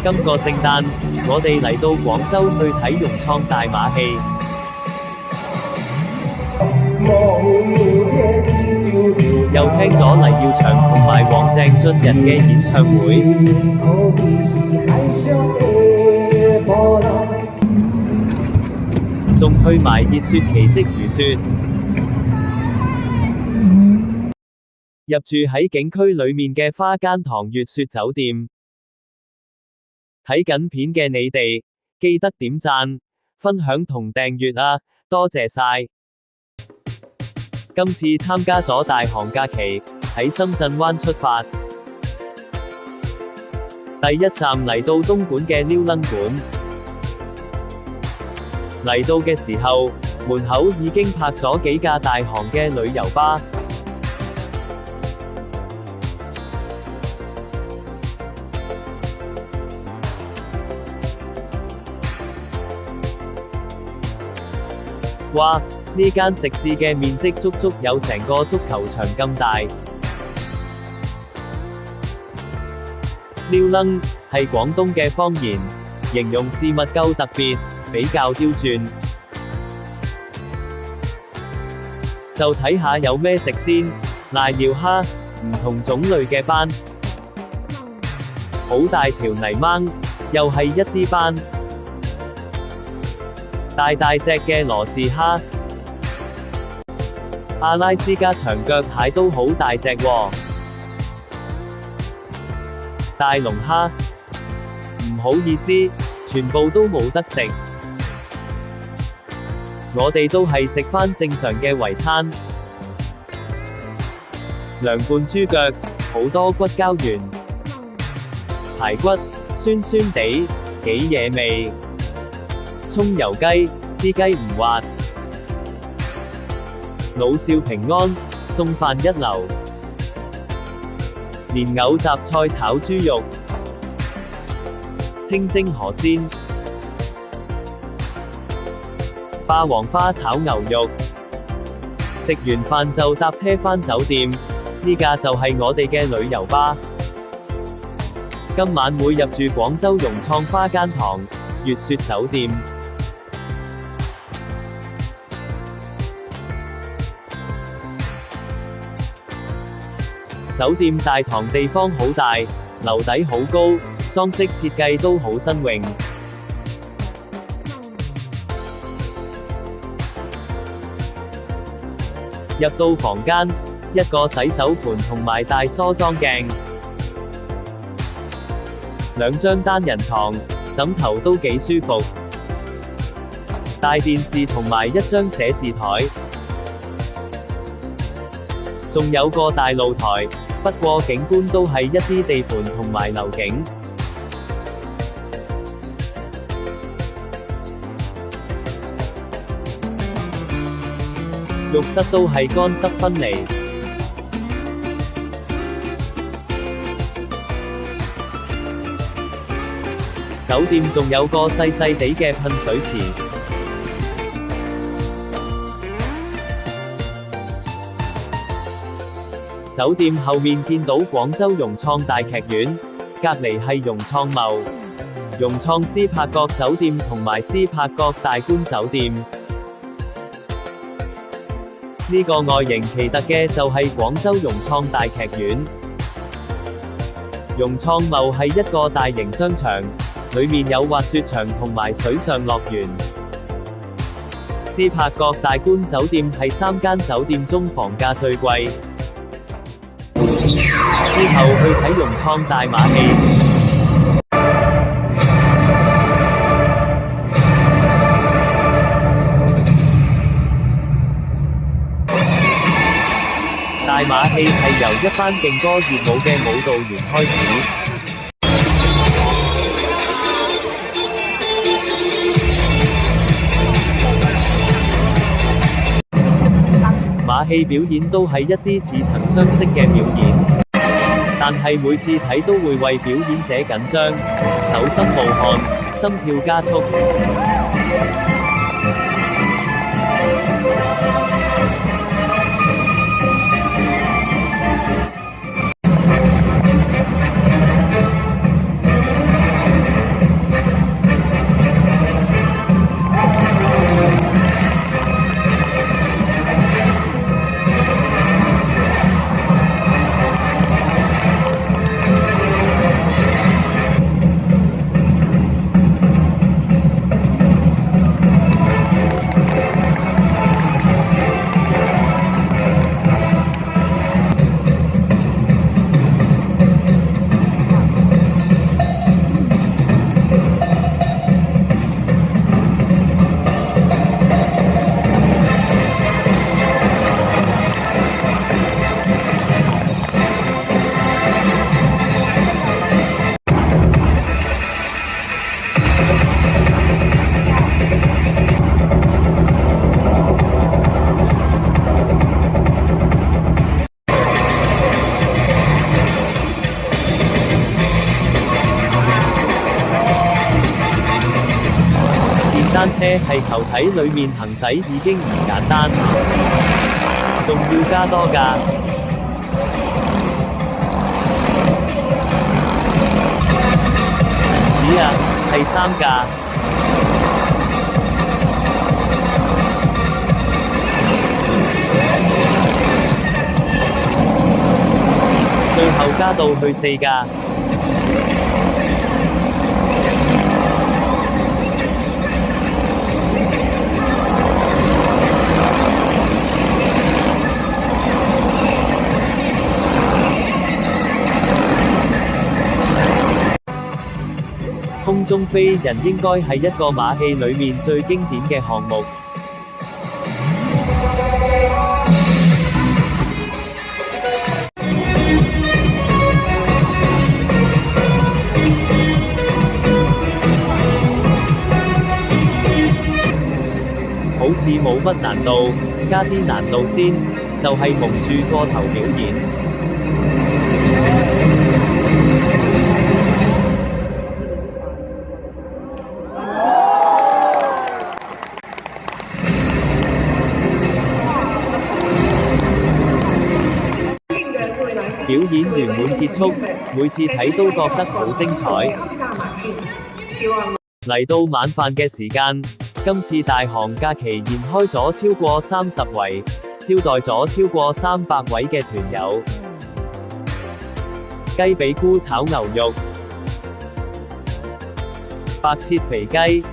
今個聖誕，我哋嚟到廣州去睇融創大馬戲。又聽咗黎耀祥同埋黃鄭俊仁嘅演唱會，仲去埋熱雪奇蹟如雪，入住喺景區裏面嘅花間堂悅雪酒店。睇緊片嘅你哋，記得點讚、分享同訂閱啊，多謝晒！今次參加咗大行假期，喺深圳灣出發。第一站嚟到東莞嘅溜楞館。嚟到嘅時候，門口已經泊咗幾架大行嘅旅遊巴。哇！呢間食肆嘅面積足足有成個足球場咁大。溜楞係廣東嘅方言，形容事物夠特別，比較刁鑽。就睇下有咩食先。瀨尿蝦，唔同種類嘅斑，好大條泥鯭，又係一啲斑。大隻嘅羅氏蝦，阿拉斯加長腳蟹都好大隻喎。大龍蝦，唔好意思，全部都冇得食。我哋都係食返正常嘅圍餐。涼拌豬腳，好多骨膠原。排骨，酸酸地，幾惹味。葱油雞，啲雞唔滑。老少平安，餸飯一流。蓮藕雜菜炒豬肉，清蒸河鮮，霸王花炒牛肉。食完飯就搭車返酒店，呢架就係我哋嘅旅遊巴。今晚會入住廣州融創花間堂悅雪酒店。酒店大堂地方好大，樓底好高，裝飾設計都好新穎。入到房間，一個洗手盆同埋大梳妝鏡，兩張單人床，枕頭都幾舒服。大電視同埋一張寫字台，仲有個大露台，不過景觀都係一啲地盤同埋樓景。浴室都係乾濕分離。酒店仲有個細細地嘅噴水池。酒店後面見到廣州融創大劇院，隔離係融創茂、融創斯柏角酒店同埋斯柏角大觀酒店。呢個外形奇特嘅就係廣州融創大劇院。融創茂係一個大型商場，裏面有滑雪場同埋水上樂園。斯柏角大觀酒店係3間酒店中房價最貴。之後去睇融創大馬戲。大馬戲係由一班勁歌熱舞嘅舞蹈員開始。馬戲表演都係一啲似曾相識嘅表演。但係每次睇都會為表演者緊張，手心冒汗，心跳加速。單車係球體裡面行駛已經唔簡單，仲要加多架。唔止啊，係3架。最後加到去4架。空中飛人應該係一個馬戲裡面最經典嘅項目。好似冇乜難度，加啲難度先，就係蒙住個頭表演。表演圓滿結束，每次睇都覺得好精彩。嚟到晚飯嘅時間，今次大行假期延開咗超過30圍，招待咗超過300位嘅團友。雞髀菇炒牛肉、白切肥雞、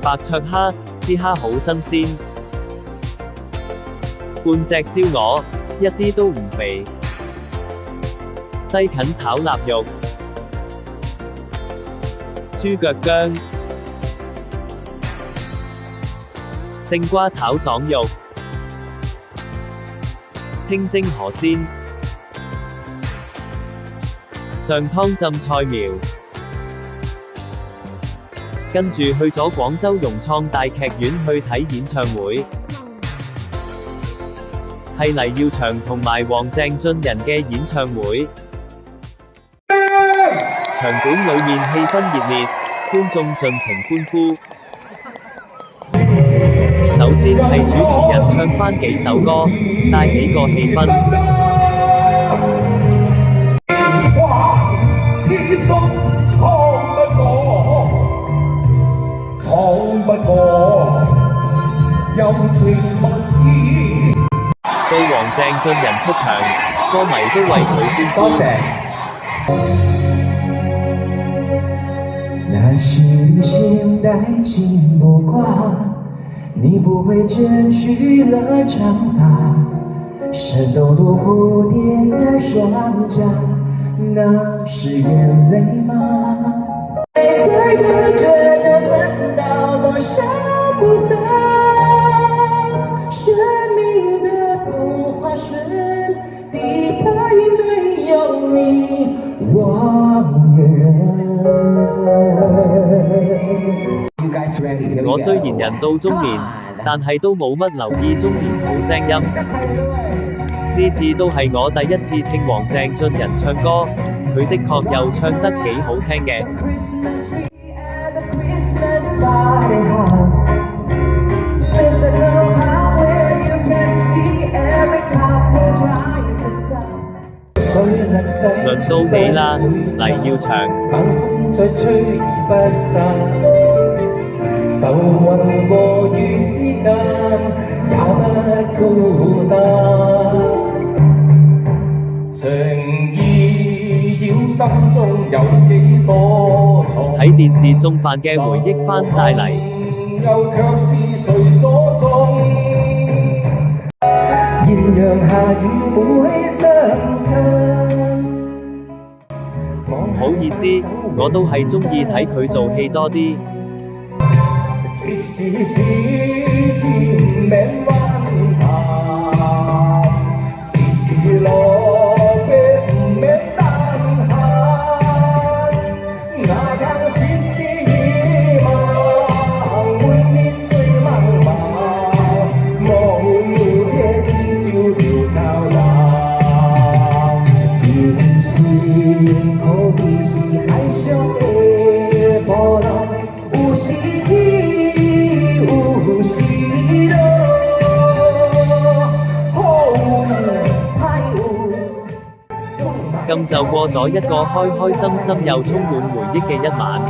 白灼蝦，啲蝦好新鮮。半隻燒鵝，一啲都唔肥。西芹炒臘肉、豬腳薑、勝瓜炒爽肉、清蒸河鮮、上湯浸菜苗。跟住去咗廣州融創大劇院去睇演唱會。係黎耀祥同埋黃鄭俊仁嘅演唱會，場館裡面氣氛熱烈，觀眾盡情歡呼。首先係主持人唱返幾首歌，帶起個氣氛。到黃鄭俊仁出場，歌迷都為佢歡呼。多謝。那是你現代情不掛，你不會剪去了長髮，是抖落蝴蝶在雙頰，那是眼淚嗎？在不覺得聞到多少不得，生命的童話順地拍沒有你我也認。我雖然人到中年，但係都冇乜留意中年好聲音。呢次都係我第一次聽黃鄭俊仁唱歌，佢的確又唱得幾好聽嘅。輪到你啦，黎耀祥。愁雲和雨之間也不孤單，情意繞心中有幾多重，睇電視送飯嘅回憶返晒嚟，又卻是誰所種？豔陽下與每相襯。唔好意思，我都係鍾意睇佢做戲多啲。只是漸免溫淡，只是落別唔免單行，那樣是意望，每年最茫茫，無天只照料照亮，變是可比是海上的波浪。是一有是路，好有歹有。咁就過咗一個開開心心又充滿回憶嘅一晚。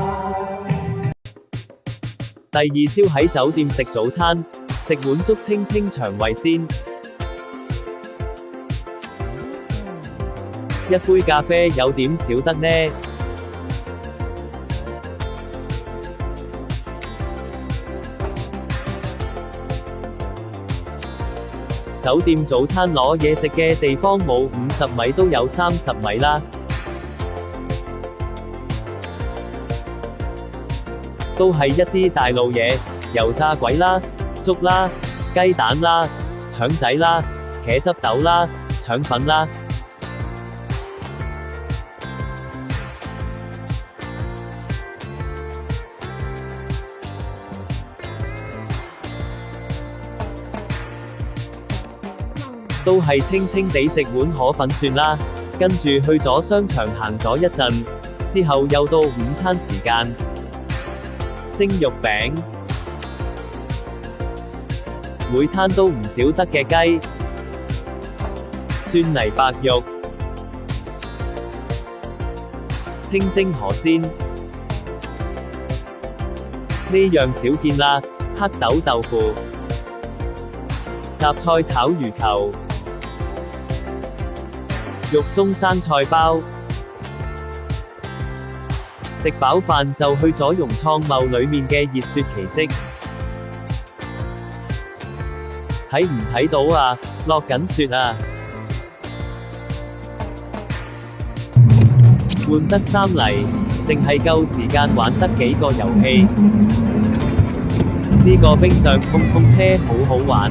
第二朝喺酒店食早餐，食碗粥清清腸胃先。一杯咖啡有點少得呢。酒店早餐攞嘢食嘅地方冇50米都有30米啦。都係一啲大路嘢，油炸鬼啦、粥啦、雞蛋啦、腸仔啦、茄汁豆啦、腸粉啦。都係清清地食碗河粉算啦，跟住去咗商場行咗一陣，之後又到午餐時間。蒸肉餅，每餐都唔少得嘅雞，蒜泥白肉，清蒸河鮮，呢樣少見啦，黑豆豆腐，雜菜炒魚球，肉鬆生菜包。食飽飯就去咗融創貿裏面嘅熱雪奇蹟。睇唔睇到啊？落緊雪啊！換得衫嚟，淨係夠時間玩得幾個遊戲。呢個冰上碰碰車好好玩。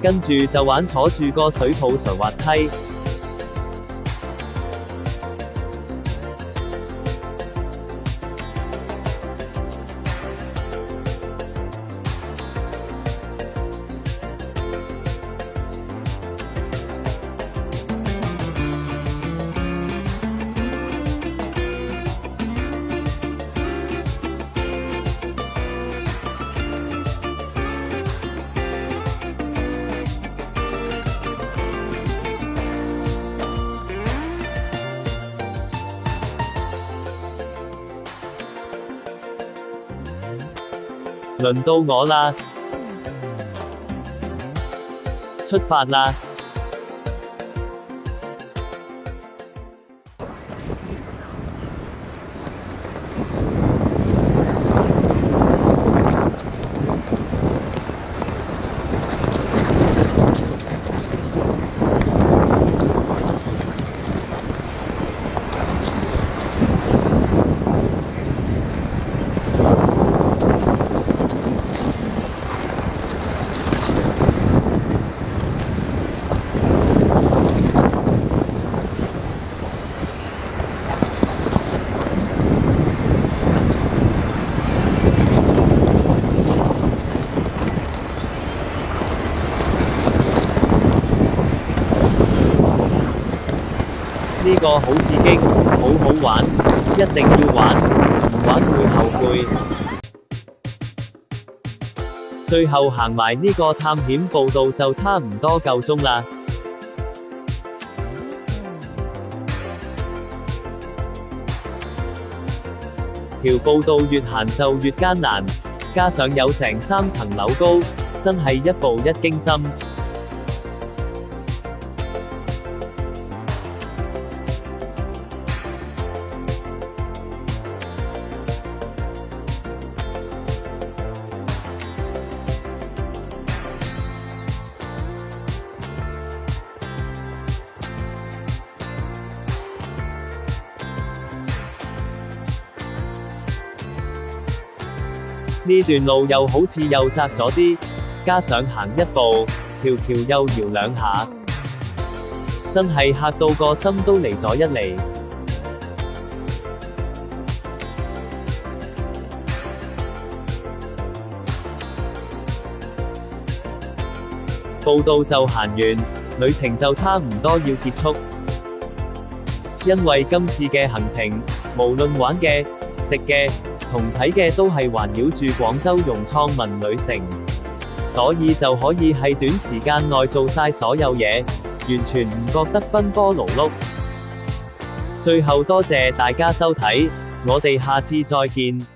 跟住就玩坐住個水泡垂滑梯。輪到我啦！出發啦！呢個好刺激，好好玩，一定要玩，唔玩會後悔。最後行埋呢個探險步道就差唔多夠鐘啦。條步道越行就越艱難，加上有成3層樓高，真係一步一驚心。呢段路又好似又窄咗啲，加上行一步，條橋又搖兩下，真係嚇到個心都離咗一離。步道就行完，旅程就差唔多要結束。因為今次嘅行程，無論玩嘅、食嘅，同睇嘅都係環繞住廣州融創文旅城，所以就可以喺短時間內做晒所有嘢，完全唔覺得奔波勞碌。最後多謝大家收睇，我哋下次再見。